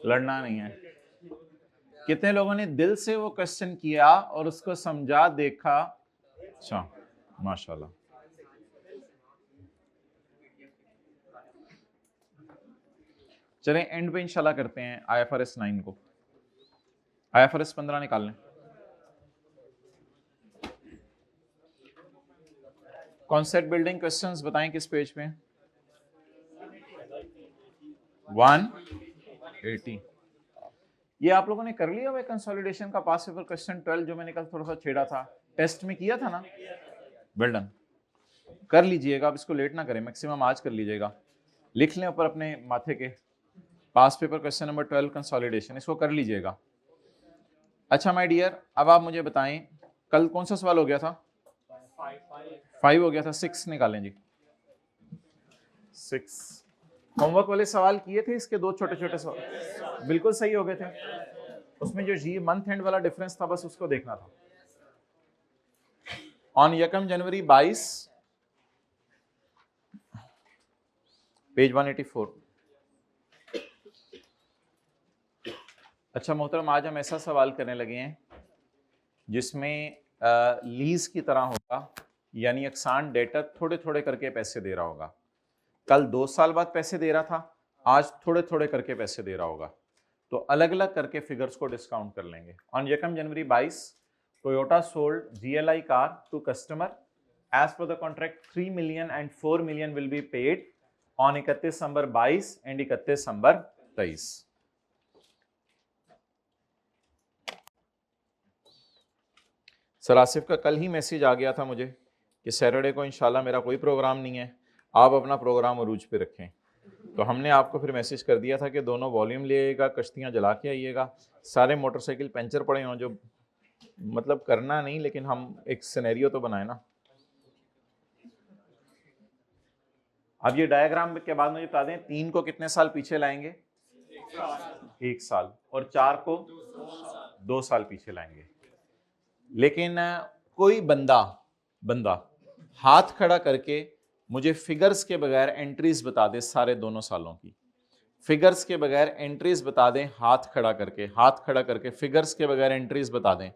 लड़ना नहीं है। कितने लोगों ने दिल से वो क्वेश्चन किया और उसको समझा देखा? अच्छा, माशाल्लाह। चलें एंड पे इंशाल्लाह करते हैं IFRS 9 को। IFRS 15 निकाल लें। कॉन्सेप्ट बिल्डिंग क्वेश्चंस बताएं किस पेज पे? 180। ये आप लोगों ने कर लिया हुआ कंसोलिडेशन का पास पेपर क्वेश्चन 12 जो मैंने कल थोड़ा सा छेड़ा था, टेस्ट में किया था ना? वेल डन, कर लीजिएगा। अब इसको लेट ना करें, मैक्सिमम आज कर लीजिएगा। लिख लें ऊपर अपने माथे के, पास पेपर क्वेश्चन नंबर 12 कंसोलिडेशन, इसको कर लीजिएगा। अच्छा माय डियर, अब आप मुझे बताएं कल कौन सा सवाल हो गया था? 5 हो गया था। 6 निकालें जी। 6 होमवर्क वाले सवाल किए थे इसके, दो छोटे छोटे सवाल बिल्कुल सही हो गए थे। उसमें जो जी मंथ एंड वाला डिफरेंस था बस उसको देखना था। ऑन यकम जनवरी 22 पेज 184। अच्छा मोहतरम, आज हम ऐसा सवाल करने लगे हैं जिसमें लीज की तरह होगा, यानी अक्सान डेटर थोड़े थोड़े करके पैसे दे रहा होगा। कल 2 साल बाद पैसे दे रहा था, आज थोड़े थोड़े करके पैसे दे रहा होगा। तो अलग अलग करके फिगर्स को डिस्काउंट कर लेंगे। ऑन यकम January 22 Toyota sold GLI car to customer as per the contract 3 million and 4 million will be paid on 31 December 22 and 31 December 23। Sir Asif का कल ही मैसेज आ गया था मुझे कि सैटरडे को इंशाल्लाह मेरा कोई प्रोग्राम नहीं है, आप अपना प्रोग्राम अरूज पे रखें। तो हमने आपको फिर मैसेज कर दिया था कि दोनों वॉल्यूम ले आइएगा, कश्तियाँ जला के आइएगा, सारे मोटरसाइकिल पंचर पड़े हों, जो मतलब करना नहीं लेकिन हम एक सिनेरियो तो बनाए ना। अब ये डायग्राम के बाद मुझे बता दें 3 को कितने साल पीछे लाएंगे? 1 साल। और 4 को 2 साल पीछे लाएंगे। लेकिन कोई बंदा हाथ खड़ा करके मुझे फिगर्स के बगैर एंट्रीज बता दे, सारे दोनों सालों की फिगर्स के बगैर एंट्रीज बता दें, हाथ खड़ा करके फिगर्स के बगैर एंट्रीज बता दें।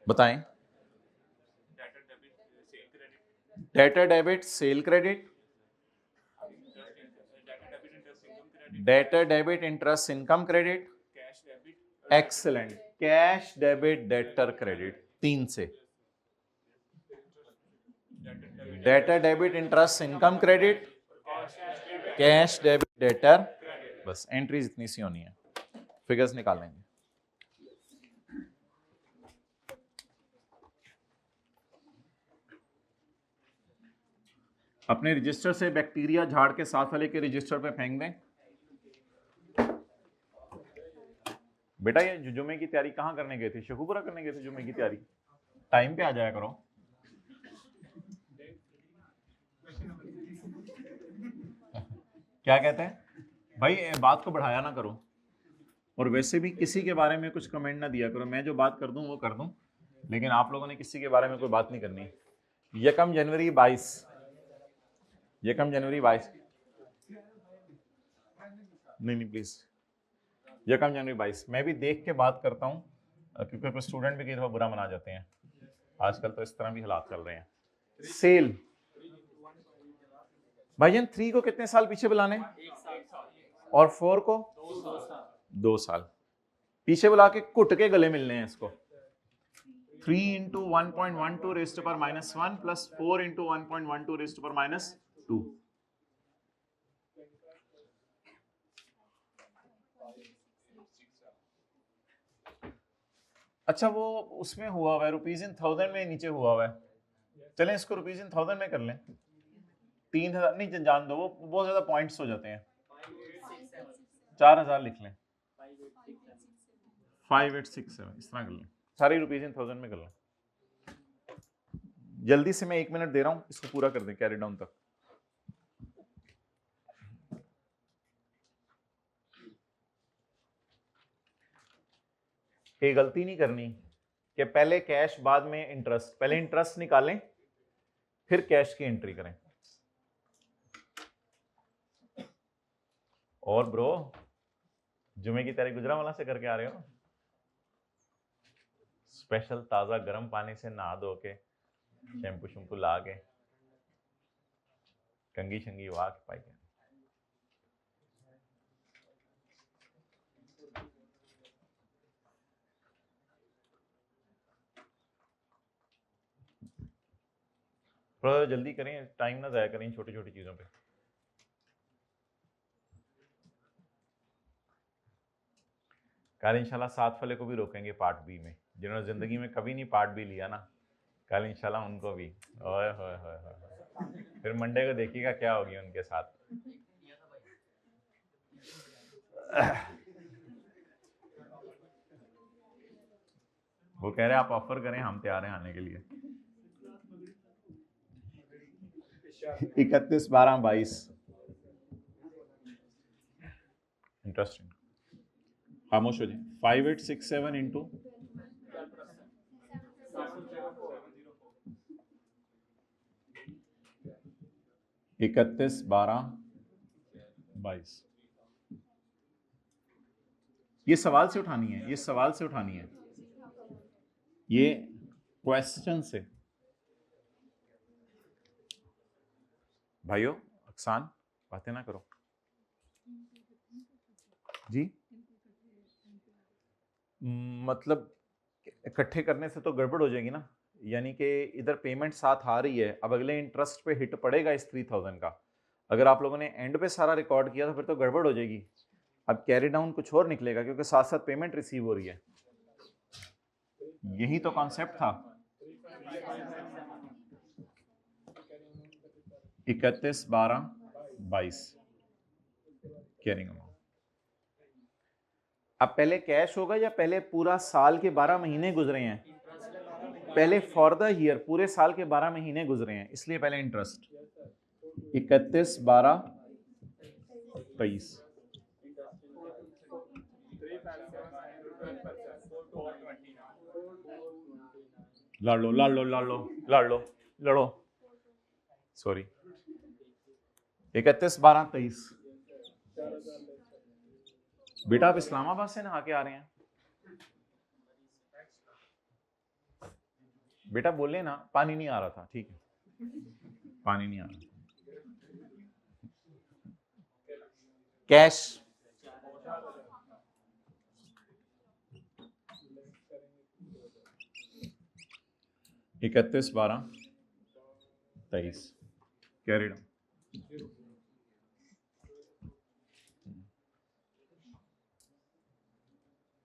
बताएं। Debtor debit cell credit, debtor debit interest income credit, excellent, cash debit debtor credit. 3 से debtor debit interest income credit, cash debit debtor, बस एंट्रीज इतनी सी होनी है, फिगर्स निकाल लेंगे। अपने रजिस्टर से बैक्टीरिया झाड़ के साथ वाले के रजिस्टर पे फेंक दें। बेटा ये जुमे की तैयारी कहाँ करने गए थे? शेखुपुरा करने गए थे जुमे की तैयारी? टाइम पे आ जाया करो। क्या कहते हैं भाई, बात को बढ़ाया ना करो, और वैसे भी किसी के बारे में कुछ कमेंट ना दिया करो। मैं जो बात कर दूं वो कर दूं, लेकिन आप लोगों ने किसी के बारे में कोई बात नहीं करनी। यकम जनवरी 22 नहीं प्लीज, यकम जनवरी 22 मैं भी देख के बात करता हूँ, क्योंकि कुछ स्टूडेंट भी कई दफा बुरा मना जाते हैं, आजकल तो इस तरह भी हालात चल रहे हैं। सेल भाईजान 3 को कितने साल पीछे बुलाने? और 4 को 2 साल पीछे बुला के कुट के गले मिलने हैं इसको। 3 into 1.12 raised to power minus 1 plus 4 into 1.12 raised to power minus 2। अच्छा वो उसमें हुआ हुआ है रुपीज इन 1000 में नीचे हुआ हुआ है, चलें इसको रुपीज इन 1000 में कर लें। 3000 नहीं जान दो, वो बहुत ज्यादा पॉइंट्स हो जाते हैं। 4000 लिख लें, 5867 इस तरह कर लें, सारी रुपीज इन 1000 में कर लें। जल्दी से मैं 1 मिनट दे रहा हूं, इसको पूरा कर दें कैरी डाउन तक। ये गलती नहीं करनी कि पहले कैश बाद में इंटरेस्ट, पहले इंटरेस्ट निकालें फिर कैश की एंट्री करें। और ब्रो जुमे की तैयारी गुजरांवाला से करके आ रहे हो? स्पेशल ताज़ा गर्म पानी से नहा धो के शैम्पू शैम्पू ला के कंगी शंगी वाह के पाई के थोड़ा जल्दी करें, टाइम ना ज़ाया करें छोटी छोटी चीज़ों पे। कल इंशाल्लाह 7 वाले को भी रोकेंगे पार्ट बी में, जिन्होंने ज़िंदगी में कभी नहीं पार्ट बी लिया ना, कल इंशाल्लाह उनको भी। ओए होए होए होए, फिर मंडे को देखिएगा क्या होगी उनके साथ। वो कह रहे हैं आप ऑफर करें, हम तैयार हैं आने के लिए। 31/12/22 इंटरेस्टिंग। खामोश हो जाए। 5867 इंटू 31/12/22। ये सवाल से उठानी है, ये सवाल से उठानी है, ये क्वेश्चन से। भाइयों अक्सान बातें ना करो जी। मतलब इकट्ठे करने से तो गड़बड़ हो जाएगी ना, यानी कि इधर पेमेंट साथ आ रही है, अब अगले इंटरेस्ट पे हिट पड़ेगा इस 3000 का। अगर आप लोगों ने एंड पे सारा रिकॉर्ड किया तो फिर तो गड़बड़ हो जाएगी। अब कैरी डाउन कुछ और निकलेगा क्योंकि साथ साथ पेमेंट रिसीव हो रही है। यही तो कॉन्सेप्ट था। 31/12/22 कैरिंग अमाउंट। अब पहले कैश होगा या पहले पूरा साल के 12 महीने गुजरे हैं? पहले फॉर द ईयर पूरे साल के 12 महीने गुजरे हैं, इसलिए पहले इंटरेस्ट। 31/12/23 लड़ लो लड़ो। सॉरी 31/12/23। बेटा आप इस्लामाबाद से नहा के आ रहे हैं? बेटा बोले ना पानी नहीं आ रहा था, ठीक है पानी नहीं आ रहा। Cash 31/12/23 carried.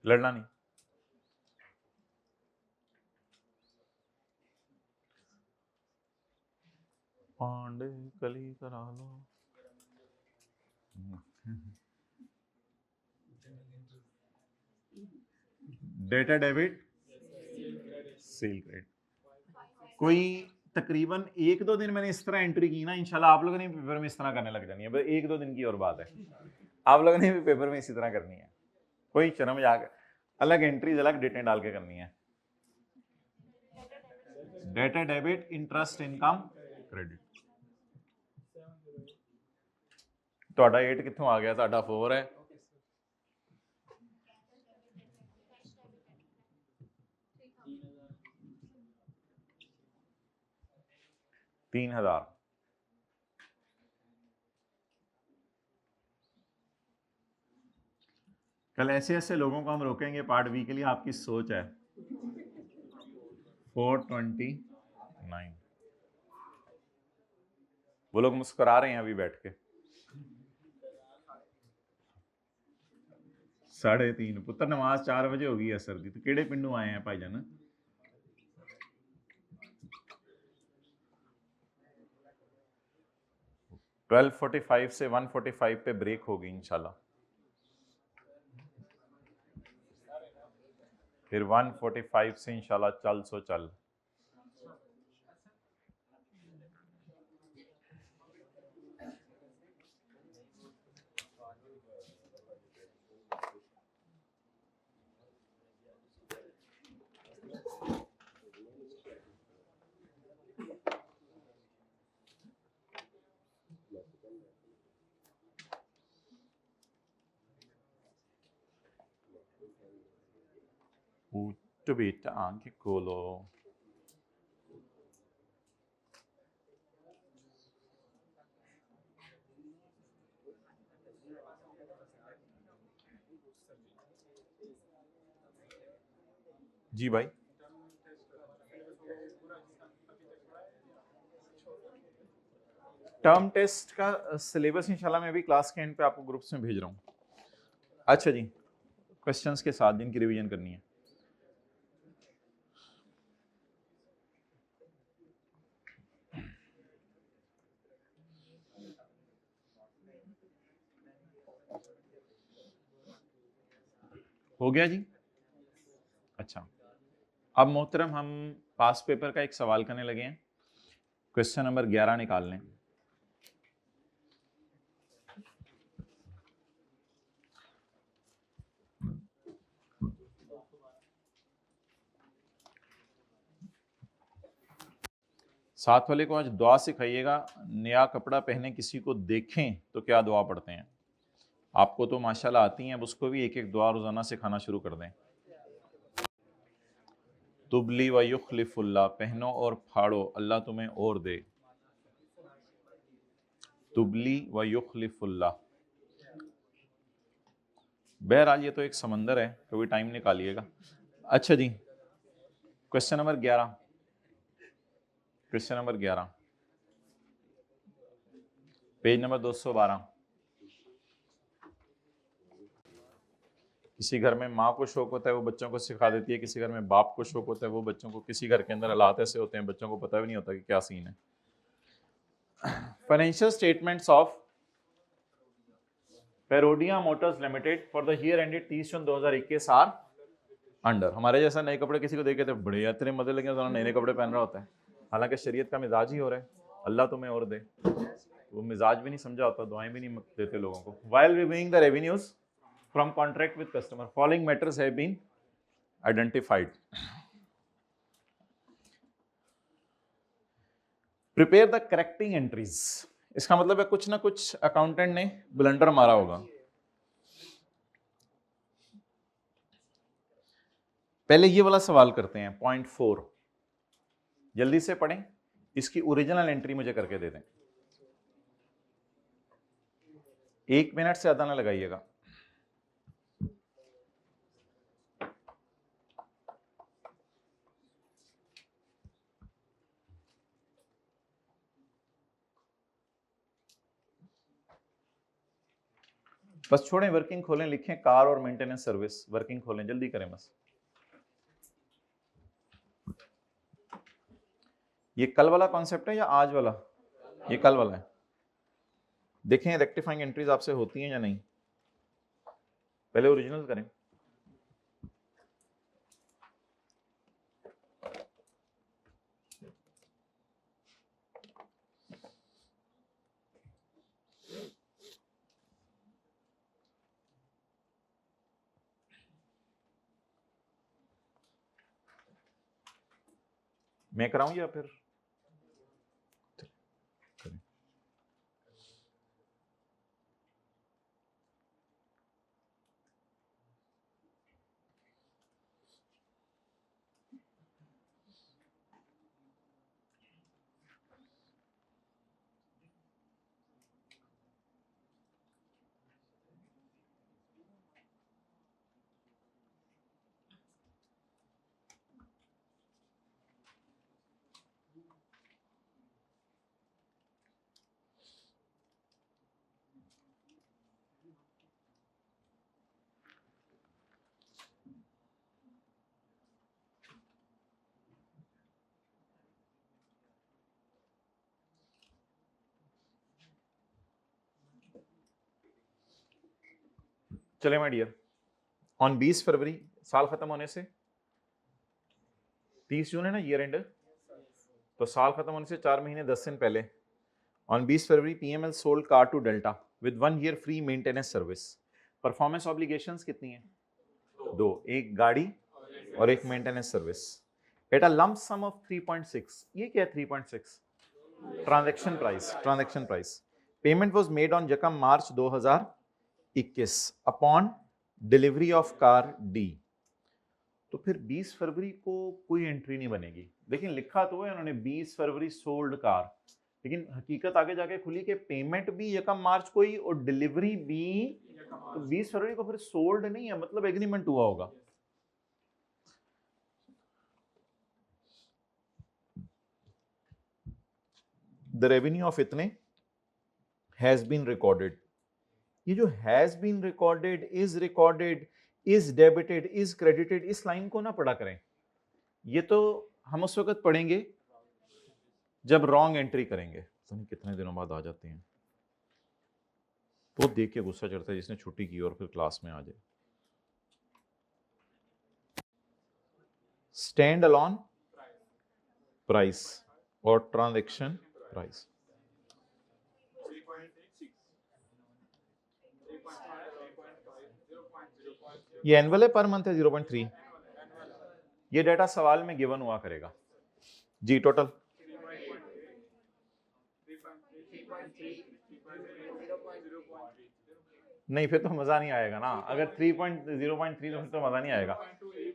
लड़ना नहीं। पांडे कली करा लो। Data debit cell credit. कोई तकरीबन 1-2 दिन मैंने इस तरह एंट्री की ना, इंशाल्लाह आप लोगों ने भी पेपर में इस तरह करने लग जानी है। बस 1-2 दिन की और बात है, आप लोगों ने भी पेपर में इसी तरह करनी है। कोई शर्म जाकर अलग एंट्रीज अलग डेटें डाल के करनी है। Data debit interest income credit. ਤੁਹਾਡਾ 8 ਕਿੱਥੋਂ ਆ ਗਿਆ? ਤੁਹਾਡਾ 4 है। $3000। कल ऐसे ऐसे लोगों को हम रोकेंगे पार्ट बी के लिए, आपकी सोच है। 429। वो लोग मुस्कुरा रहे हैं अभी बैठ के। 3:30 पुत्र नमाज 4 बजे होगी असर दी। तो केड़े पिंडू आए हैं भाईजान? तो 12:45 से 1:45 पे ब्रेक होगी इंशाल्लाह, फिर 1:45 से इंशाल्लाह चल सो चल। उठ बेटा आंखें खोलो। जी भाई, टर्म टेस्ट का सिलेबस इंशाल्लाह मैं अभी क्लास के एंड पे आपको ग्रुप्स में भेज रहा हूँ। अच्छा जी, क्वेश्चंस के साथ जिनकी रिवीजन करनी है। हो गया जी? अच्छा, अब मोहतरम हम पास पेपर का एक सवाल करने लगे हैं। क्वेश्चन नंबर 11 निकाल लें। साथ वाले को आज दुआ सिखाइएगा, नया कपड़ा पहने किसी को देखें तो क्या दुआ पढ़ते हैं। आपको तो माशाल्लाह आती हैं, अब उसको भी एक एक दुआ रोजाना सिखाना शुरू कर दें। तुबली व युखलिफुल्लाह, पहनो और फाड़ो, अल्लाह तुम्हें और दे। तुबली व युखलिफुल्लाह। बहरहाल ये तो एक समंदर है, कभी टाइम निकालिएगा। अच्छा जी, question number 11। Question number 11, page number 212। किसी घर में माँ को शौक होता है वो बच्चों को सिखा देती है, किसी घर में बाप को शौक होता है वो बच्चों को, किसी घर के अंदर हालात ऐसे होते हैं बच्चों को पता भी नहीं होता कि क्या सीन है। Financial statements of Perodua Motors Limited for the year ended 30 June 2021 are under. हमारे जैसा नए कपड़े किसी को देखे तो बड़े इतने मजे लगे, तो नए नए कपड़े पहन रहा होता है, हालांकि शरीयत का मिजाज ही हो रहा है, अल्लाह तुम्हें और दे। वो मिजाज भी नहीं समझा होता, दुआएं भी नहीं देते लोगों को। While reviewing the revenues from contract with customer, following matters have been identified. Prepare the correcting entries. इसका मतलब है कुछ ना कुछ अकाउंटेंट ने ब्लंडर मारा होगा। पहले ये वाला सवाल करते हैं, पॉइंट 4, जल्दी से पढ़ें, इसकी ओरिजिनल एंट्री मुझे करके दे दें। 1 मिनट से ज्यादा ना लगाइएगा। बस छोड़ें, वर्किंग खोलें, लिखें कार और मेंटेनेंस सर्विस, वर्किंग खोलें, जल्दी करें बस। ये कल वाला कॉन्सेप्ट है या आज वाला? ये कल वाला है। देखें रेक्टिफाइंग एंट्रीज आपसे होती हैं या नहीं, पहले ओरिजिनल करें। मैं कराऊं या फिर करें? चले माय डियर, ऑन 20 फरवरी, साल खत्म होने से 30 जून है ना ईयर एंड, तो साल खत्म होने से 4 महीने 10 दिन पहले, on 20 February PML sold car to Delta with 1 year free maintenance service. Performance obligations कितनी है? 2, एक गाड़ी और एक maintenance service, at a lump sum of 3.6। ये क्या है 3.6? Transaction price, transaction price. Payment was made on जकम March 2021 upon delivery of car D, तो फिर 20 फरवरी को कोई एंट्री नहीं बनेगी। लेकिन लिखा तो है उन्होंने 20 फरवरी सोल्ड कार, लेकिन हकीकत आगे जाके खुली कि पेमेंट भी 1 मार्च को ही और डिलीवरी भी, तो 20 फरवरी को फिर सोल्ड नहीं है, मतलब एग्रीमेंट हुआ होगा। द रेवेन्यू ऑफ इतने हैज बीन रिकॉर्डेड, ये जो has been recorded, is debited, is credited, इस लाइन को ना पढ़ा करें। ये तो हम उस वक्त पढ़ेंगे जब रॉन्ग एंट्री करेंगे, तो नहीं कितने दिनों बाद आ जाते हैं, तो देख के गुस्सा चढ़ता है जिसने छुट्टी की और फिर क्लास में आ जाए। स्टैंड अलोन प्राइस और ट्रांजैक्शन प्राइस, ये एनुअल है, पर मंथ है 0.3, ये डाटा सवाल में गिवन हुआ करेगा जी। टोटल नहीं, फिर तो मजा नहीं आएगा ना, अगर 3.0.3 तो फिर तो मजा नहीं आएगा।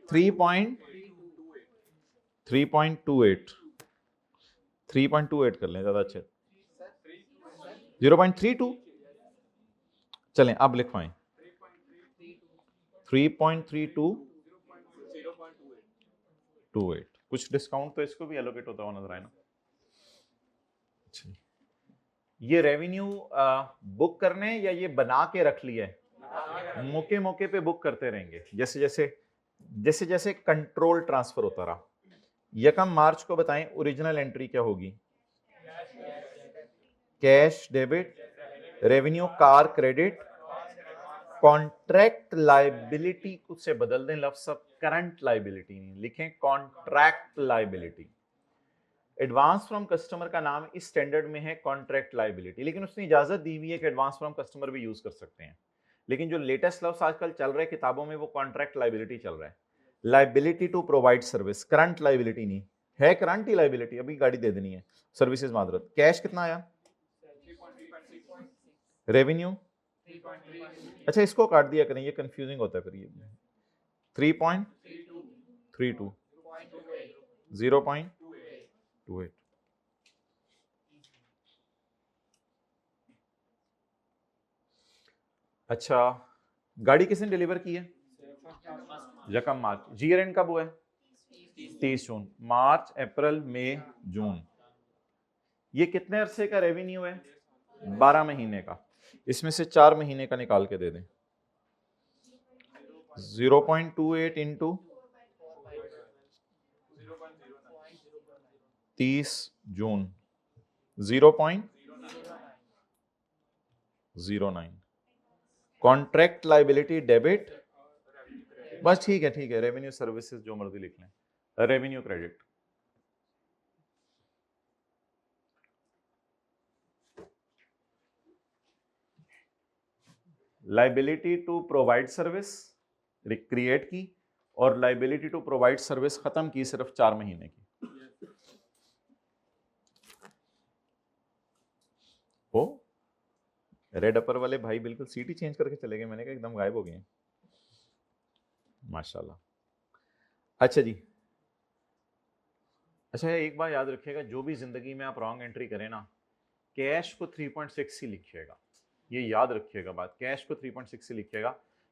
3.28 कर लें, ज्यादा अच्छे। 0.32 चलें, अब लिखवाएं 3.3228, कुछ डिस्काउंट तो इसको भी एलोकेट होता हुआ नजर आए ना। ये रेवेन्यू बुक करने या ये बना के रख लिया है, मौके मौके पे बुक करते रहेंगे, जैसे जैसे जैसे कंट्रोल ट्रांसफर होता रहा। 1 मार्च को बताएं ओरिजिनल एंट्री क्या होगी? Cash debit, revenue car credit, contract liability कुछ से बदल दें लफ्ज, सब करंट लाइबिलिटी नहीं लिखें, contract liability. Advance from customer का नाम इस स्टैंडर्ड में है कॉन्ट्रैक्ट लाइबिलिटी, लेकिन उसने इजाजत दी हुई है कि एडवांस फ्रॉम कस्टमर भी यूज कर सकते हैं, लेकिन जो लेटेस्ट लफ्ज आजकल चल रहा है किताबों में वो कॉन्ट्रैक्ट लाइबिलिटी चल रहा है। Liability to provide service, current liability नहीं है, करंट ही लाइबिलिटी, अभी गाड़ी दे देनी है, सर्विसेज मादरत। कैश कितना आया? रेवेन्यू, अच्छा इसको काट दिया करें, ये कंफ्यूजिंग होता है फिर। ये 3.32, 0.28। अच्छा, गाड़ी किसने डिलीवर की है? 1 मार्च। जी एंड कब हुआ है? 30 जून। मार्च, अप्रैल, मई, जून, ये कितने अरसे का रेवेन्यू है? 12 महीने का। इसमें से 4 महीने का निकाल के दे दें। 0.28 इंटू 30 जून, 0.09। कॉन्ट्रैक्ट लाइबिलिटी डेबिट, बस ठीक है, रेवेन्यू सर्विसेज जो मर्जी लिख लें, revenue credit. Liability to provide service create की और लाइबिलिटी टू प्रोवाइड सर्विस खत्म की सिर्फ 4 महीने की। हो रेड अपर वाले भाई बिल्कुल सीट ही चेंज करके चले गए, मैंने कहा एकदम गायब हो गए, माशाल्लाह। अच्छा जी, अच्छा एक बात याद रखिएगा, जो भी जिंदगी में आप रॉन्ग एंट्री करें ना, कैश को 3.6 ही लिखिएगा, ये याद रखिएगा बात, कैश को 3.6 से लिखिएगा,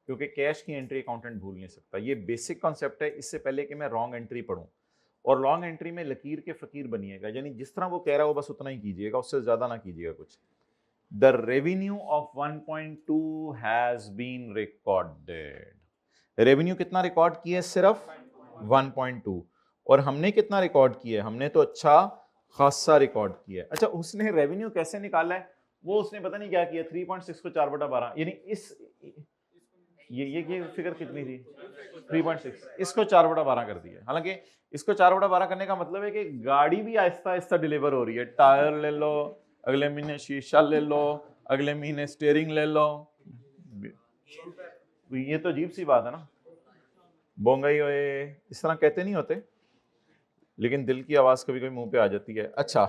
क्योंकि कैश की एंट्री अकाउंटेंट भूल नहीं सकता। ये बेसिक कॉन्सेप्ट है, इससे पहले कि मैं रॉन्ग एंट्री पढ़ूं। और लॉन्ग एंट्री में लकीर के फकीर बनिएगा, यानी जिस तरह वो कह रहा हो बस उतना ही कीजिएगा, उससे ज्यादा ना कीजिएगा कुछ। The revenue of 1.2 has been recorded. Revenue कितना रिकॉर्ड किया? सिर्फ 1.2। और हमने कितना रिकॉर्ड किया? हमने तो अच्छा खासा रिकॉर्ड किया। अच्छा, उसने रेवेन्यू कैसे निकाला है? वो उसने पता नहीं क्या किया, 3.6 को 4/12, यानी इस ये फिगर कितनी थी? 3.6, इसको 4/12 कर दिया। हालांकि इसको 4/12 करने का मतलब है कि गाड़ी भी आहिस्ता आहिस्ता डिलीवर हो रही है। टायर ले लो, अगले महीने शीशा ले लो, अगले महीने स्टीयरिंग ले लो। ये तो अजीब सी बात है ना, बोंगई ओए इस तरह कहते नहीं होते, लेकिन दिल की आवाज कभी कभी मुंह पे आ जाती है। अच्छा,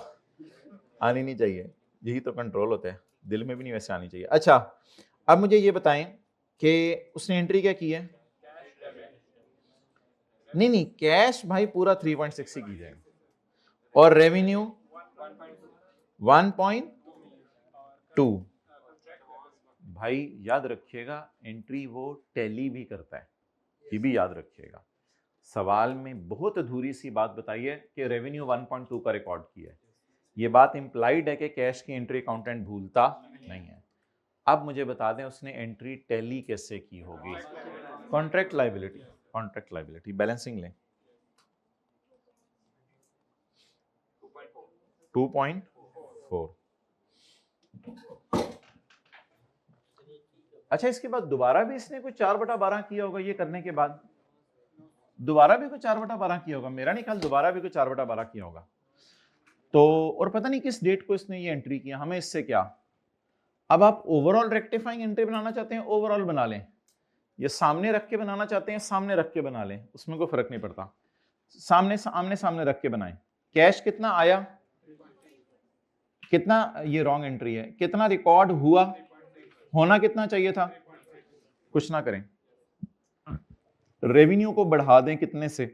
आनी नहीं चाहिए, यही तो कंट्रोल होता है, दिल में भी नहीं वैसे आनी चाहिए। अच्छा, अब मुझे ये बताएं कि उसने एंट्री क्या की है, नहीं कैश भाई पूरा 3.6 ही की जाएगी, और रेवेन्यू 1.2। भाई याद रखिएगा एंट्री वो टैली भी करता है, ये भी याद रखिएगा। सवाल में बहुत अधूरी सी बात बताई है कि रेवेन्यू 1.2 का रिकॉर्ड किया है, ये बात इंप्लाइड है कि कैश की एंट्री अकाउंटेंट भूलता नहीं है। अब मुझे बता दें उसने एंट्री टैली कैसे की होगी। कॉन्ट्रैक्ट लायबिलिटी बैलेंसिंग लें 2.4। अच्छा इसके बाद दोबारा भी इसने कोई 4/12 किया होगा, ये करने के बाद दोबारा भी कोई 4/12 किया होगा, मेरा नहीं ख्याल दोबारा भी कोई 4/12 किया होगा। तो और पता नहीं किस डेट को इसने ये एंट्री किया, हमें इससे क्या। अब आप ओवरऑल रेक्टिफाइंग एंट्री बनाना चाहते हैं ओवरऑल बना लें, ये सामने रख के बनाना चाहते हैं सामने रख के बना लें, उसमें कोई फर्क नहीं पड़ता, सामने रख के बनाएं। कैश कितना आया, कितना ये रॉन्ग एंट्री है, कितना रिकॉर्ड हुआ, होना कितना चाहिए था, कुछ ना करें, रेवेन्यू को बढ़ा दें कितने से,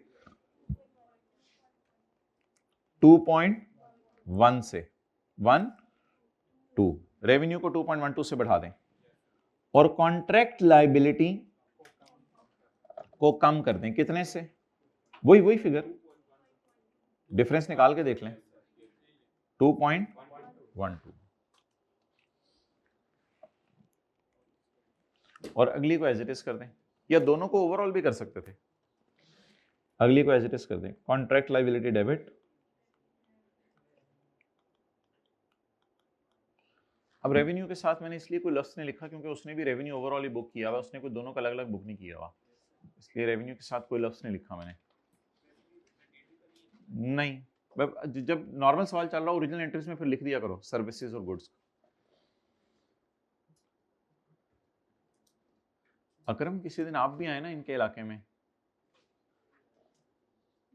2.1 से 1.2, रेवेन्यू को 2.12 से बढ़ा दें, और कॉन्ट्रैक्ट लायबिलिटी को कम कर दें कितने से, वही फिगर, डिफरेंस निकाल के देख लें 2.12, और अगली को एज इट इज कर दें, या दोनों को ओवरऑल भी कर सकते थे, अगली को एज इट इज कर दें, कॉन्ट्रैक्ट लायबिलिटी डेबिट। अब रेवेन्यू के साथ मैंने इसलिए कोई लफ्ज नहीं लिखा क्योंकि उसने भी रेवेन्यू ओवरऑल ही बुक किया हुआ, उसने कोई दोनों का अलग अलग बुक नहीं किया हुआ, इसलिए रेवेन्यू के साथ कोई लफ्ज नहीं लिखा मैंने। नहीं, जब नॉर्मल सवाल चल रहा हो ओरिजिनल एंट्रीज में फिर लिख दिया करो सर्विसेज और गुड्स। अकरम किसी दिन आप भी आए ना इनके इलाके में,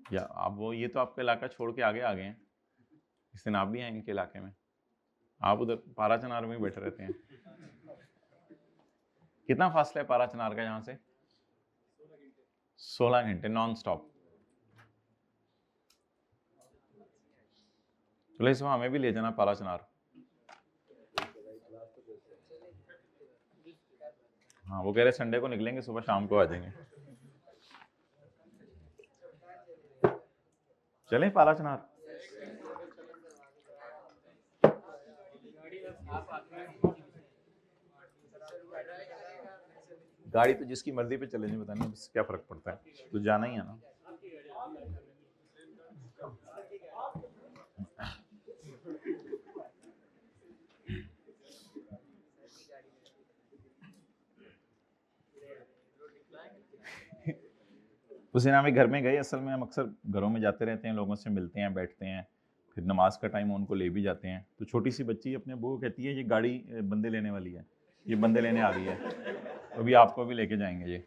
या आप वो ये तो आपका इलाका छोड़ के आगे आ गए हैं, इस दिन आप भी आए इनके इलाके में, आप उधर पारा चनार में बैठे रहते हैं। कितना फासला है पारा चनार का यहाँ से, 16 घंटे नॉन स्टॉप। चलो इस हमें भी ले जाना पारा चनार। हाँ वो कह रहे संडे को निकलेंगे, सुबह शाम को आ जाएंगे। चलें पारा चनार। गाड़ी तो जिसकी मर्जी पे चले नहीं, बताने क्या फर्क पड़ता है, तो जाना ही है ना। उस दिन हम घर में गए, असल में हम अक्सर घरों में जाते रहते हैं, लोगों से मिलते हैं, बैठते हैं, फिर नमाज का टाइम उनको ले भी जाते हैं। तो छोटी सी बच्ची अपने बहू कहती है ये गाड़ी बंदे लेने वाली है, ये बंदे लेने आ रही है, तो अभी आपको भी लेके जाएंगे ये।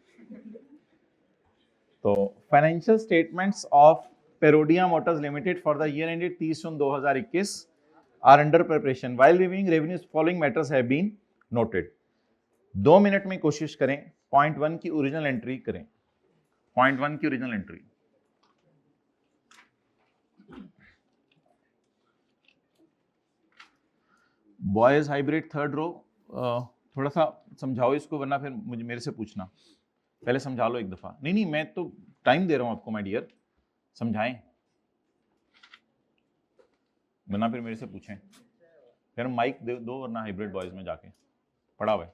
तो financial statements of Perodua Motors Limited for the year ended 30 June 2021 are under preparation, while reviewing revenues following matters have been noted. 2 minute में कोशिश करें पॉइंट 1 की ओरिजिनल एंट्री करें, पॉइंट 1 की original entry. Boys hybrid third row, थोड़ा सा समझाओ इसको, वरना फिर मुझे मेरे से पूछना, पहले समझा लो एक दफा। नहीं मैं तो टाइम दे रहा हूं आपको माय डियर, समझाएं, वरना फिर मेरे से पूछें, फिर माइक दो वरना हाइब्रिड बॉयज में जाके पढ़ा हुआ है।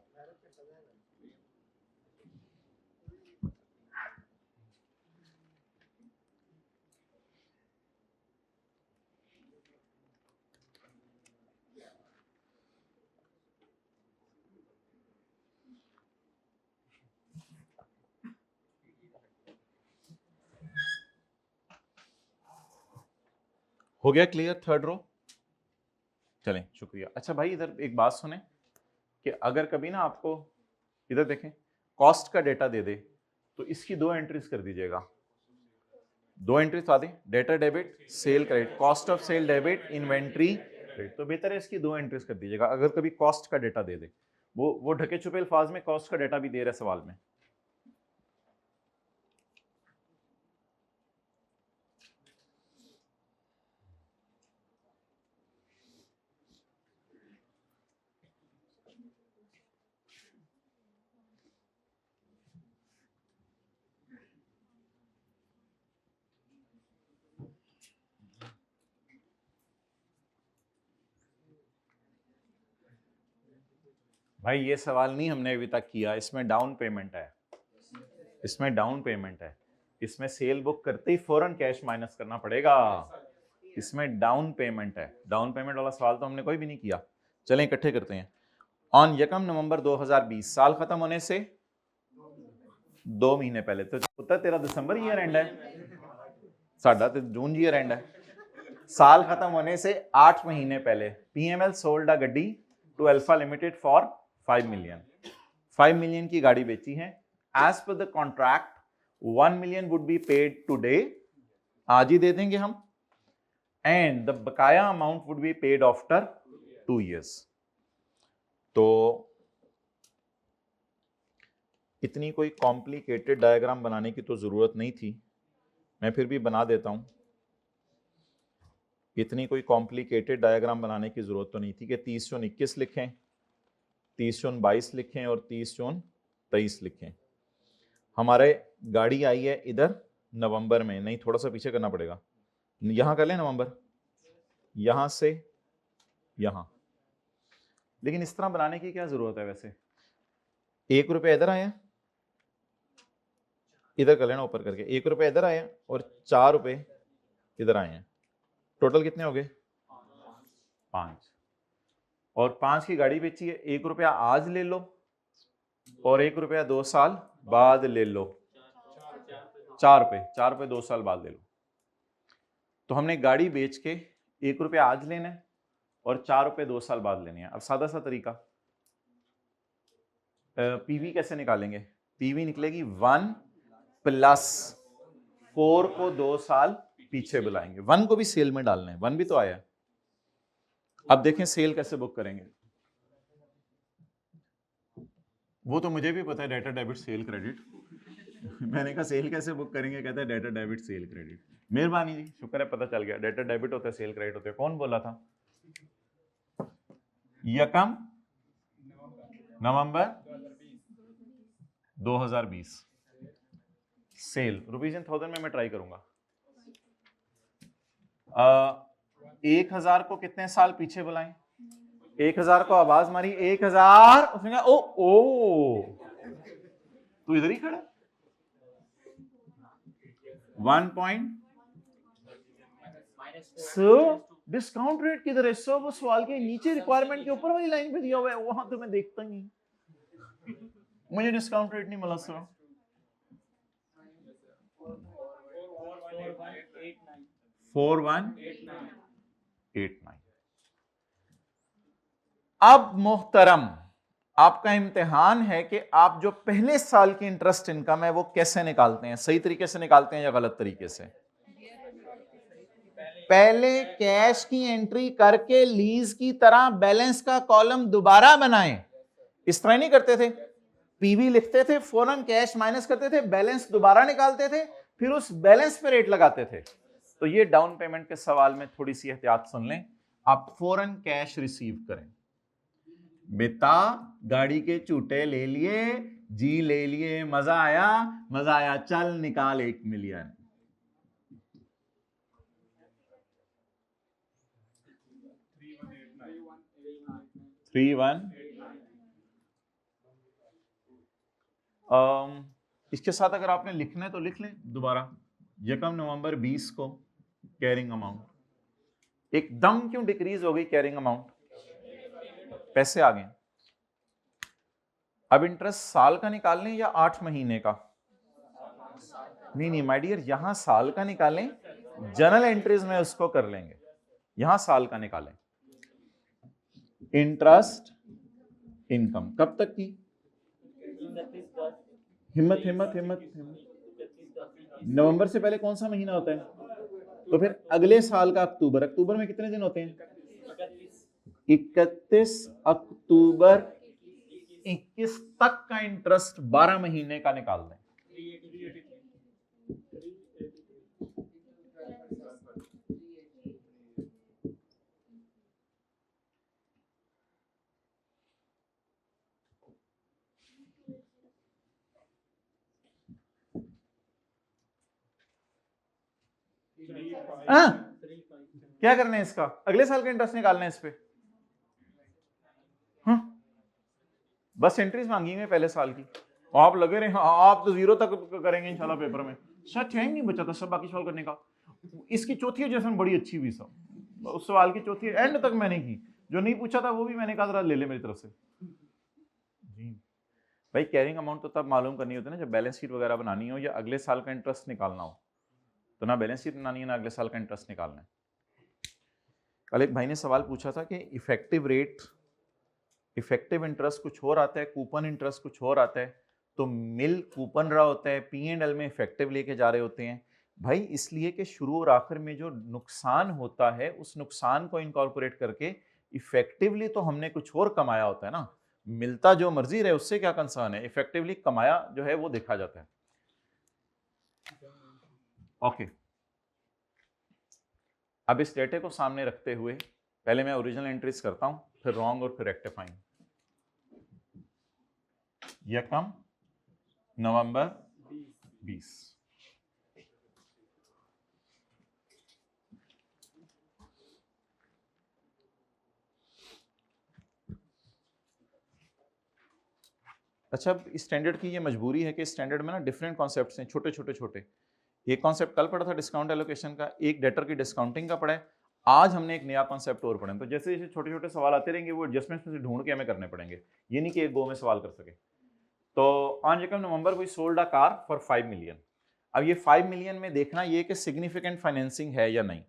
हो गया क्लियर थर्ड रो? चलें शुक्रिया। अच्छा भाई इधर एक बात सुने कि अगर कभी ना आपको इधर देखें कॉस्ट का डेटा दे दे तो इसकी 2 एंट्रीज कर दीजिएगा, 2 एंट्रीज आ दें, debtor debit cell credit, cost of sale debit inventory credit, तो बेहतर है इसकी 2 एंट्रीज कर दीजिएगा अगर कभी कॉस्ट का डेटा दे दे। वो ढके छुपे अल्फाज में कॉस्ट का डाटा भी दे रहा है सवाल में। भाई ये सवाल नहीं हमने अभी तक किया, इसमें डाउन पेमेंट है, इसमें डाउन पेमेंट है, इसमें सेल बुक करते ही फौरन कैश माइनस करना पड़ेगा, इसमें डाउन पेमेंट है। डाउन पेमेंट वाला सवाल तो हमने कोई भी नहीं किया। चलें इकट्ठे करते हैं। ऑन 1 नवंबर 2020, साल खत्म होने से 2 महीने पहले, तो पुत्र तेरा दिसंबर ईयर एंड है, साडा तो जून ईयर एंड है। साल खत्म होने से 8 महीने पहले पीएमएल सोल्ड अ गड्डी to Alpha Limited for 5 million. 5 million की गाड़ी बेची है। As per the contract 1 million would be paid today, आज ही दे देंगे हम, एंड द बकाया amount would be paid after 2 years। तो इतनी कोई कॉम्प्लिकेटेड डायग्राम बनाने की तो जरूरत नहीं थी, मैं फिर भी बना देता हूं। इतनी कोई कॉम्प्लिकेटेड डायग्राम बनाने की जरूरत तो नहीं थी कि 30/21 लिखें, 30/22 लिखें और 30/23 लिखें। हमारे गाड़ी आई है इधर नवंबर में, नहीं थोड़ा सा पीछे करना पड़ेगा, यहां कर लें नवंबर, यहां से यहां। लेकिन इस तरह बनाने की क्या जरूरत है वैसे? 1 रुपया इधर आया, इधर कर लेना ऊपर करके, 1 रुपया इधर आया और 4 रुपए इधर आए हैं, टोटल कितने हो गए? 5। और 5 की गाड़ी बेची है, 1 रुपया आज ले लो और 1 रुपया 2 साल बाद ले लो, 4 रुपए 2 साल बाद ले लो। तो हमने गाड़ी बेच के 1 रुपया आज लेना है और 4 रुपए 2 साल बाद लेने हैं। अब सादा सा तरीका, पीवी कैसे निकालेंगे? पीवी निकलेगी 1 प्लस 4 को 2 साल पीछे बुलाएंगे, 1 को भी सेल में डालना है, 1 भी तो आया। अब देखें सेल कैसे बुक करेंगे। वो तो मुझे भी पता है, डेटा डेबिट सेल क्रेडिट। मैंने कहा सेल कैसे बुक करेंगे, कहता है डेटा डेबिट सेल क्रेडिट। मेहरबानी जी, शुक्र है पता चल गया, डेटा डेबिट होता है सेल क्रेडिट होते हैं। कौन बोला था? 1 नवंबर 2020 सेल ₹1000 में मैं ट्राई करूंगा। 1000 को कितने साल पीछे बुलाएं? 1000 को आवाज मारी 1000, उसने कहा ओ तू इधर ही खड़ा। 1 पॉइंट डिस्काउंट रेट किधर है? वो सवाल के नीचे रिक्वायरमेंट के ऊपर वाली लाइन पे दिया हुआ है, वहां तो मैं देखता नहीं, मुझे डिस्काउंट रेट नहीं मिला सर। 4189। अब मोहतरम, आपका इम्तिहान है कि आप जो पहले साल की इंटरेस्ट इनकम है वो कैसे निकालते हैं, सही तरीके से निकालते हैं या गलत तरीके से? पहले कैश की एंट्री करके लीज की तरह बैलेंस का कॉलम दोबारा बनाएं। इस तरह नहीं करते थे, पीवी लिखते थे, फौरन कैश माइनस करते थे, बैलेंस दोबारा निकालते थे, फिर उस बैलेंस पे रेट लगाते थे। तो ये डाउन पेमेंट के सवाल में थोड़ी सी एहतियात सुन लें, आप फौरन कैश रिसीव करें। बेटा गाड़ी के चूटे ले लिए जी, ले लिए, मजा आया, चल निकाल 1 मिलियन। इसके साथ अगर आपने लिखना है तो लिख लें दोबारा। 1 नवंबर 20 को कैरिंग अमाउंट एकदम क्यों डिक्रीज हो गई? कैरिंग अमाउंट, पैसे आ गए। अब इंटरेस्ट साल का निकाल लें या 8 महीने का? नहीं माय डियर, यहां साल का निकालें, जर्नल एंट्रीज में उसको कर लेंगे, यहां साल का निकालें। इंटरेस्ट इनकम कब तक की? हिम्मत, नवंबर से पहले कौन सा महीना होता है? तो फिर अगले साल का अक्टूबर। अक्टूबर में कितने दिन होते हैं? 31 अक्टूबर 2021 तक का इंटरेस्ट 12 महीने का निकाल दें। क्या करना है इसका? अगले साल का इंटरेस्ट निकालना है इस पे। बस एंट्रीज मांगी है पहले साल की, आप लगे रहे आप तो 0 तक करेंगे इंशाल्लाह पेपर में। सच टाइम नहीं बचा था सब बाकी सवाल करने का। इसकी चौथी एडजस्टमेंट बड़ी अच्छी हुई सब, उस सवाल की चौथी एंड तक मैंने की, जो नहीं पूछा था वो भी मैंने कहा जरा ले ले मेरी तरफ से जी। भाई कैरिंग अमाउंट तो तब मालूम करनी होती है ना जब बैलेंस शीट वगैरह बनानी हो या अगले साल का इंटरेस्ट निकालना हो, तो ना बैलेंस शीट बनानी है ना अगले साल का इंटरेस्ट निकालना है। कल एक भाई ने सवाल पूछा था कि इफेक्टिव रेट, इफेक्टिव इंटरेस्ट कुछ और आता है, कूपन इंटरेस्ट कुछ और आता है, तो मिल कूपन रहा होता है, P&L में इफेक्टिव लेके जा रहे होते हैं। भाई इसलिए कि शुरू और आखिर में जो नुकसान होता है उस नुकसान को इनकॉर्पोरेट करके इफेक्टिवली तो हमने कुछ और कमाया होता है ना, मिलता जो मर्जी रहे उससे क्या कंसर्न है, इफेक्टिवली कमाया जो है वो देखा जाता है। ओके अब इस डेटे को सामने रखते हुए पहले मैं ओरिजिनल एंट्रीज करता हूं, फिर रॉन्ग और फिर रेक्टिफाइंग। यकम नवंबर 20, अच्छा स्टैंडर्ड की ये मजबूरी है कि स्टैंडर्ड में ना डिफरेंट कॉन्सेप्ट्स हैं, छोटे छोटे छोटे। एक कॉन्सेप्ट कल पढ़ा था डिस्काउंट एलोकेशन का, एक डेटर की डिस्काउंटिंग का पढ़ा है, आज हमने एक नया कॉन्सेप्ट और पढ़े। तो जैसे जैसे छोटे छोटे सवाल आते रहेंगे वो एडजस्टमेंट्स में से ढूंढ के हमें करने पड़ेंगे, ये नहीं कि एक गो में सवाल कर सके। तो ऑन यकम November we sold a car for 5 million. अब ये 5 मिलियन में देखना ये कि सिग्निफिकेंट फाइनेंसिंग है या नहीं।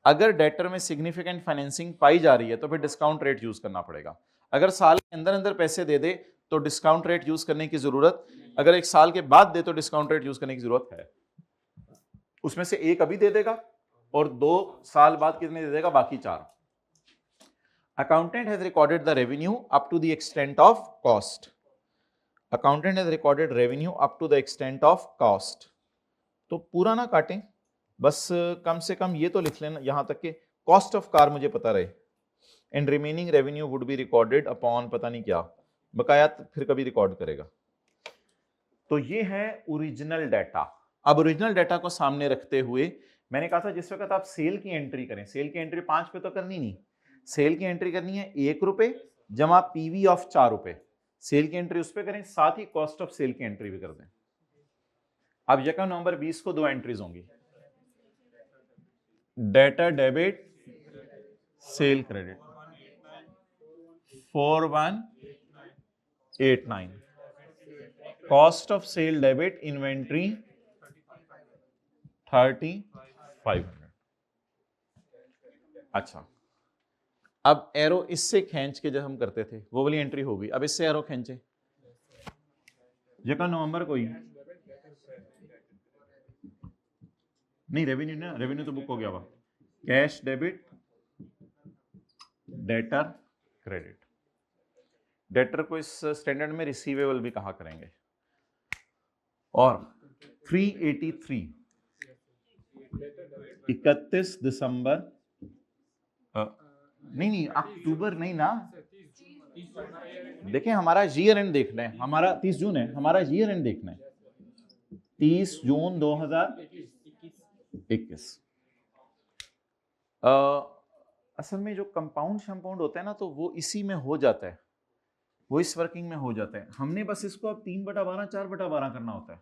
अगर डेटर में सिग्निफिकेंट फाइनेंसिंग पाई जा रही है तो फिर डिस्काउंट रेट यूज करना पड़ेगा। अगर साल के अंदर अंदर पैसे दे दे तो डिस्काउंट रेट यूज करने की जरूरत, अगर एक साल के बाद दे तो डिस्काउंट रेट यूज करने की जरूरत है। उसमें से एक अभी दे देगा और 2 साल बाद कितने दे देगा, बाकी 4। Accountant has recorded the revenue up to the extent of cost. Accountant has recorded revenue up to the extent of cost. तो पूरा ना काटें, बस कम से कम ये तो लिख लेना यहां तक कि कॉस्ट ऑफ कार मुझे पता रहे, and remaining revenue would be recorded upon पता नहीं क्या, बकाया फिर कभी रिकॉर्ड करेगा। तो ये है ओरिजिनल डाटा। अब ओरिजिनल डाटा को सामने रखते हुए मैंने कहा था जिस वक्त आप सेल की एंट्री करें, सेल की एंट्री 5 पे तो करनी नहीं, सेल की एंट्री करनी है 1 रुपए जमा पीवी ऑफ 4 रुपए, सेल की एंट्री उस पर करें, साथ ही कॉस्ट ऑफ सेल की एंट्री भी कर दें। अब यकम नवंबर 20 को 2 एंट्रीज होंगी, debtor debit cell credit 4189, cost of sale debit inventory 3500। अच्छा अब एरो इससे खींच के जब हम करते थे वो वाली एंट्री होगी, अब इससे एरो खींचे, यकम नवंबर को ही नहीं, रेवेन्यू ना, रेवेन्यू तो बुक हो गया हुआ, cash debit debtor credit. Debtor को इस स्टैंडर्ड में रिसीवेबल भी कहा करेंगे। और 383 31 दिसंबर नहीं अक्टूबर नहीं ना, देखें हमारा ईयर एंड देखना है, हमारा 30 जून है, हमारा ईयर एंड देखना है 30 जून 2021। असल में जो कंपाउंड शंपाउंड होता है ना तो वो इसी में हो जाता है, वो इस वर्किंग में हो जाता है। हमने बस इसको अब 3/12 4/12 करना होता है।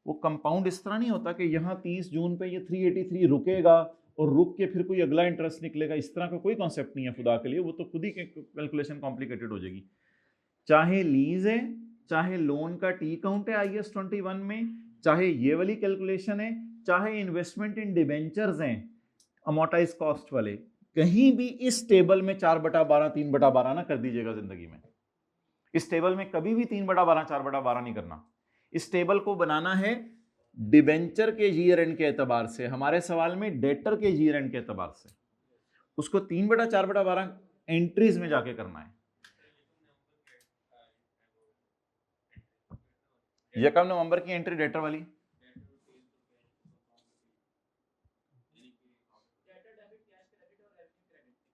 वो कंपाउंड इस तरह नहीं होता कि यहाँ 30 जून पे ये 383 रुकेगा और रुक के फिर कोई अगला इंटरेस्ट निकलेगा, इस तरह का कोई कॉन्सेप्ट नहीं है खुदा के लिए, वो तो खुद ही कैलकुलेशन कॉम्प्लिकेटेड हो जाएगी। चाहे लीज है, चाहे लोन का टी काउंट है IAS 21 में, चाहे ये वाली कैलकुलेशन है, चाहे इन्वेस्टमेंट इन डिबेंचर्स हैं अमोर्टाइज कॉस्ट वाले, कहीं भी इस टेबल में 4/12 3/12 ना कर दीजिएगा जिंदगी में। इस टेबल में कभी भी 3/12 4/12 नहीं करना। इस टेबल को बनाना है डिबेंचर के ईयर एंड के एतबार से, हमारे सवाल में डेटर के ईयर एंड के एतबार से, उसको 3/4/12 एंट्रीज में जाके करना है। यकम नवंबर की एंट्री डेटर वाली,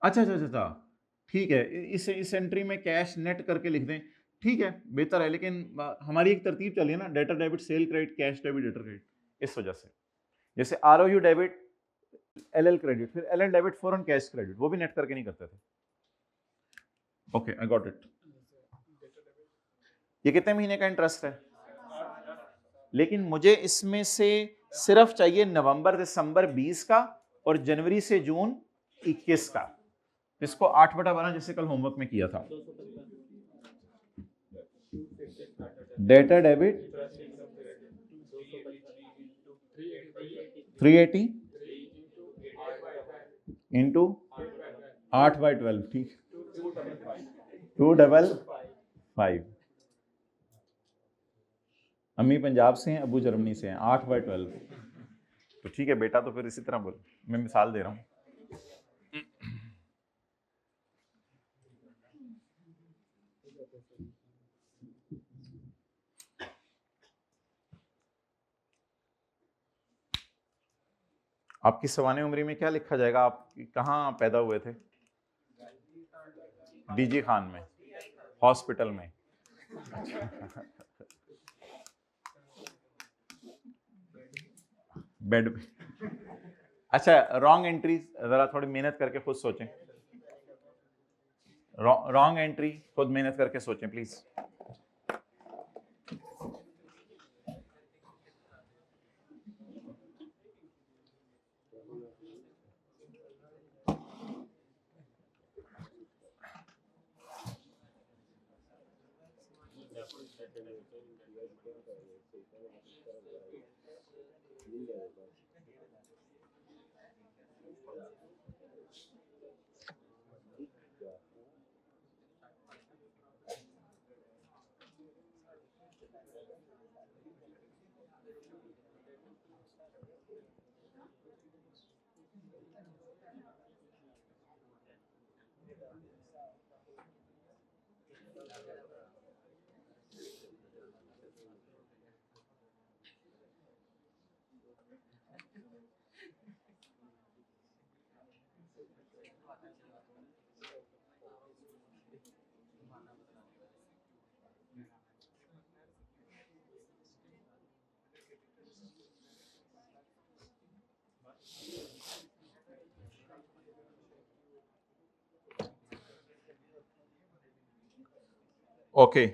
अच्छा अच्छा अच्छा अच्छा, ठीक है, इस एंट्री में कैश नेट करके लिख दें, ठीक है, बेहतर है। लेकिन हमारी एक तरतीब चली है ना, debtor debit cell credit, cash debit debtor credit, इस वजह से जैसे ROU डेबिट, LL क्रेडिट, फिर LL डेबिट फॉरन कैश क्रेडिट, वो भी नेट करके नहीं करते थे। Okay, I got it. ये कितने महीने का इंटरेस्ट है? लेकिन मुझे इसमें से सिर्फ चाहिए नवंबर दिसंबर 20 का और जनवरी से जून 21 का। इसको 8/12 जैसे कल होमवर्क में किया था। डेटा डेबिट 380 इंटू 8/12, ठीक, 255। अम्मी पंजाब से हैं, अबू जर्मनी से हैं, 8/12। तो ठीक है बेटा, तो फिर इसी तरह बोल, मैं मिसाल दे रहा हूँ। आपकी सवाने उम्री में क्या लिखा जाएगा? आप कहाँ पैदा हुए थे? डीजी खान में, हॉस्पिटल में। बेड पे। अच्छा, रॉन्ग एंट्री जरा थोड़ी मेहनत करके खुद सोचें। रॉन्ग एंट्री खुद मेहनत करके सोचें please. Okay,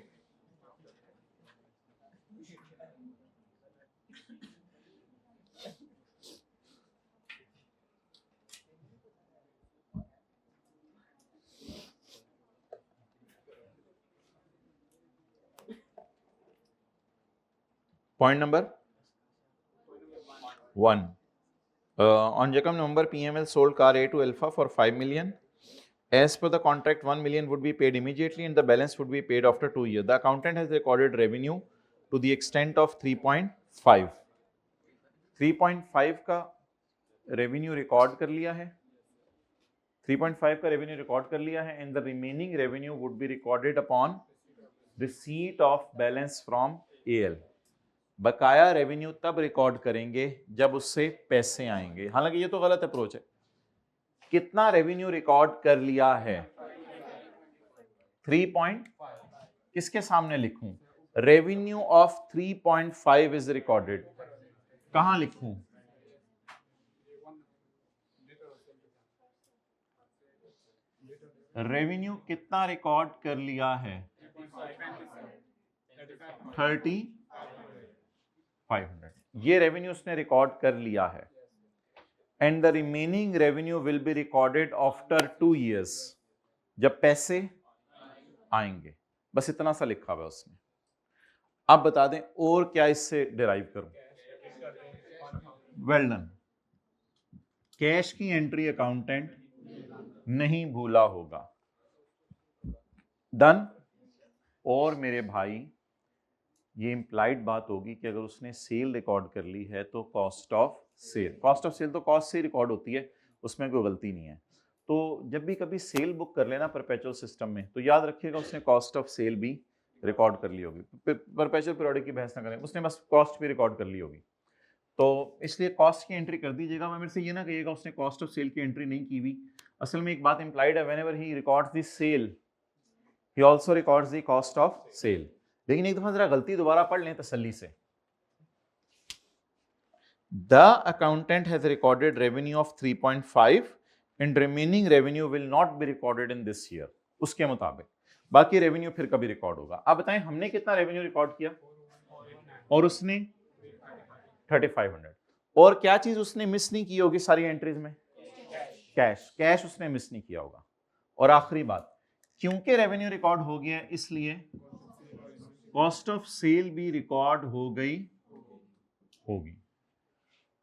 point number 1, on Jacob November, PML sold car A to Alpha for 5 million. As per the contract, 1 million would be paid immediately and the balance would be paid after 2 years. The accountant has recorded revenue to the extent of 3.5. 3.5 का revenue record कर लिया है, 3.5 का revenue record कर लिया है, and the remaining revenue would be recorded upon receipt of balance from AL। बकाया revenue तब रिकॉर्ड करेंगे जब उससे पैसे आएंगे। हालांकि ये तो गलत अप्रोच है। कितना रेवेन्यू रिकॉर्ड कर लिया है? 3 किसके सामने लिखूं? Revenue of 3.5 is recorded. कहां लिखूं? रेवेन्यू कितना रिकॉर्ड कर लिया है? 3500। ये रेवेन्यू उसने रिकॉर्ड कर लिया है, and the remaining revenue will be recorded after 2 years, जब पैसे आएंगे। बस इतना सा लिखा हुआ है उसने। आप बता दें और क्या इससे डिराइव करूं? Well done. कैश की एंट्री अकाउंटेंट नहीं भूला होगा। डन। और मेरे भाई, ये इंप्लाइड बात होगी कि अगर उसने सेल रिकॉर्ड कर ली है तो cost of sale, cost of sale तो कॉस्ट से रिकॉर्ड होती है, उसमें कोई गलती नहीं है। तो जब भी कभी सेल बुक कर लेना परपेचुअल सिस्टम में, तो याद रखिएगा उसने कॉस्ट ऑफ सेल भी रिकॉर्ड कर ली होगी, परपेचुअल पीरियोडिक की बहस ना करें, उसने बस कॉस्ट भी रिकॉर्ड कर ली होगी। तो इसलिए कॉस्ट की एंट्री कर दीजिएगा। मैं मेरे से ये ना कहिएगा उसने कॉस्ट ऑफ सेल की एंट्री नहीं की हुई। असल में एक बात इंप्लाइड है, whenever he records the sale he also records the cost of sale. लेकिन एक दफा जरा गलती दोबारा पढ़ लें तसल्ली से। The accountant has recorded revenue of 3.5 and remaining revenue will not be recorded in this year। उसके मुताबिक बाकी रेवेन्यू फिर कभी रिकॉर्ड होगा। आप बताएं हमने कितना रेवेन्यू रिकॉर्ड किया और उसने 3500। और क्या चीज उसने मिस नहीं की होगी सारी एंट्रीज में? कैश उसने मिस नहीं किया होगा। और आखिरी बात, क्योंकि रेवेन्यू रिकॉर्ड हो गया इसलिए कॉस्ट ऑफ सेल भी रिकॉर्ड हो गई होगी।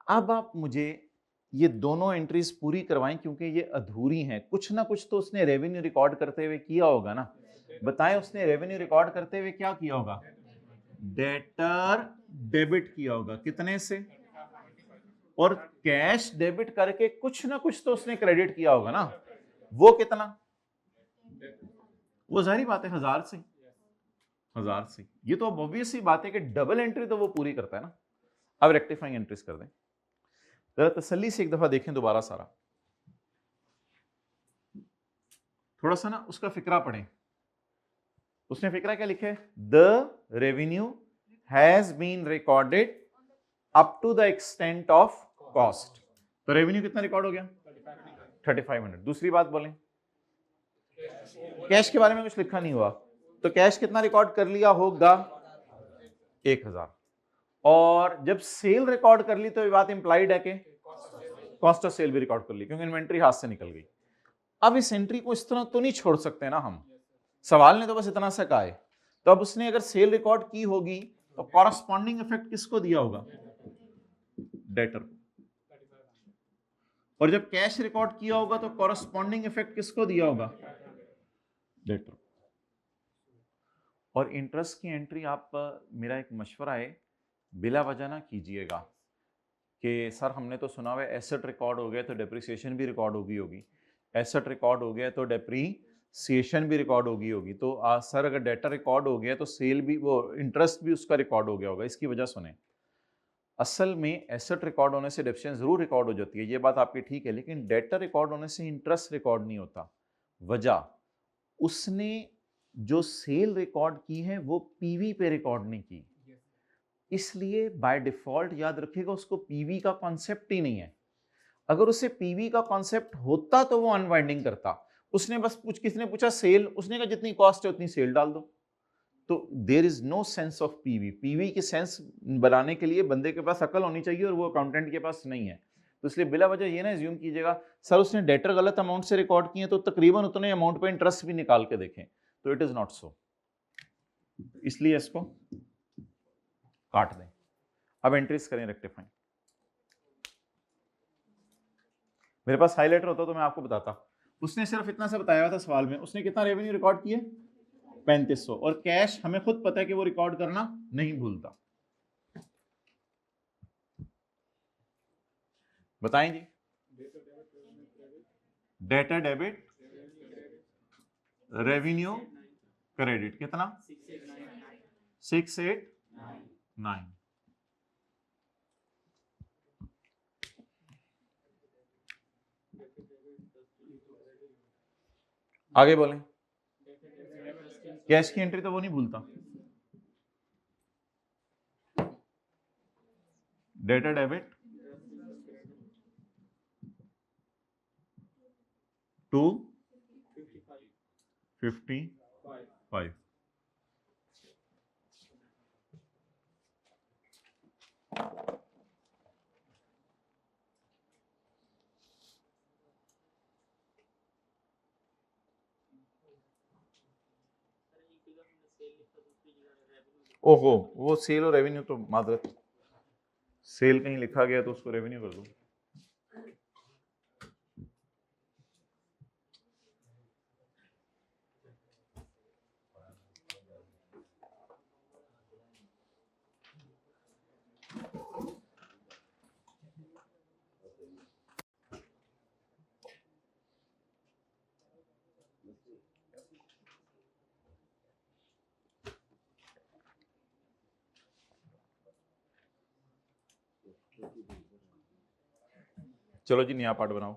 अब आप मुझे ये दोनों एंट्रीज पूरी करवाएं क्योंकि ये अधूरी हैं। कुछ ना कुछ तो उसने रेवेन्यू रिकॉर्ड करते हुए किया होगा ना। बताएं उसने रेवेन्यू रिकॉर्ड करते हुए क्या किया होगा? डेटर डेबिट किया होगा। कितने से? और कैश डेबिट करके कुछ ना कुछ तो उसने क्रेडिट किया होगा ना। वो कितना? वो जाहिर बात है 1000 से। 1000 से। ये तो अब ऑब्वियस सी बात है कि डबल एंट्री तो वो पूरी करता है ना। अब रेक्टिफाइंग एंट्रीज कर दें। जरा तसल्ली से एक दफा देखें दोबारा सारा, थोड़ा सा ना उसका फिक्रा पढ़ें। उसने फिक्रा क्या लिखे? The revenue has been recorded up to the extent of cost. तो रेवेन्यू कितना रिकॉर्ड हो गया? 3500। दूसरी बात बोलें, कैश के बारे में कुछ लिखा नहीं हुआ, तो कैश कितना रिकॉर्ड कर लिया होगा? 1000। और जब सेल रिकॉर्ड कर ली तो ये बात इंप्लाइड है कि कॉस्ट ऑफ सेल भी रिकॉर्ड कर ली क्योंकि इन्वेंट्री हाथ से निकल गई। अब इस एंट्री को इस तरह तो नहीं छोड़ सकते ना हम। सवाल ने तो बस इतना सा कहा है। तो अब उसने अगर सेल रिकॉर्ड की होगी तो कॉरस्पॉन्डिंग इफेक्ट किसको दिया होगा? डेटर को। और जब कैश रिकॉर्ड किया होगा तो कॉरस्पॉन्डिंग इफेक्ट किसको दिया होगा? डेटर। और इंटरेस्ट की एंट्री आप, मेरा एक मशवरा है, बिला वजह ना कीजिएगा कि सर हमने तो सुना हुआ है एसेट रिकॉर्ड हो गया तो डेप्रिसिएशन भी रिकॉर्ड होगी। एसेट रिकॉर्ड हो गया तो डेप्रिसिएशन भी रिकॉर्ड होगी। तो सर अगर डेटा रिकॉर्ड हो गया तो सेल भी, वो इंटरेस्ट भी उसका रिकॉर्ड हो गया होगा। इसकी वजह सुने, असल में एसेट रिकॉर्ड होने से डेप्रिसिएशन जरूर रिकॉर्ड हो जाती है, ये बात आपकी ठीक है, लेकिन डेटा रिकॉर्ड होने से इंटरेस्ट रिकॉर्ड नहीं होता। वजह, उसने जो सेल रिकॉर्ड की है वो पीवी पे रिकॉर्ड नहीं की, इसलिए बाय डिफॉल्ट याद रखिएगा उसको पीवी का कॉन्सेप्ट ही नहीं है। अगर उसे पीवी का कॉन्सेप्ट होता तो वो अनवाइंडिंग करता। उसने बस किसने पूछा सेल, उसने कहा जितनी कॉस्ट है उतनी सेल डाल दो। तो there is no sense of PV. PV की सेंस बनाने के लिए बंदे के पास अकल होनी चाहिए और वो अकाउंटेंट के पास नहीं है। तो इसलिए बिला वजह ये ना एज्यूम कीजिएगा सर उसने डेटर गलत अमाउंट से रिकॉर्ड किए तो तकरीबन उतने अमाउंट पे इंटरेस्ट भी निकाल के देखें, तो इट इज नॉट सो। इसलिए इसको काट दें। अब एंट्रीज करें रेक्टिफाइंग। मेरे पास हाईलाइटर होता तो मैं आपको बताता। उसने सिर्फ इतना सा बताया हुआ था सवाल में, उसने कितना रेवेन्यू रिकॉर्ड किए? 3500। और कैश हमें खुद पता है कि वो रिकॉर्ड करना नहीं भूलता। बताएं जी। डेटा डेबिट रेवेन्यू क्रेडिट कितना? 689। आगे बोलें। कैश की एंट्री तो वो नहीं भूलता। Data debit 255। ओहो, वो सेल और रेवेन्यू तो मादरत, सेल कहीं लिखा गया तो उसको रेवेन्यू कर दो। चलो जी नया पार्ट बनाओ।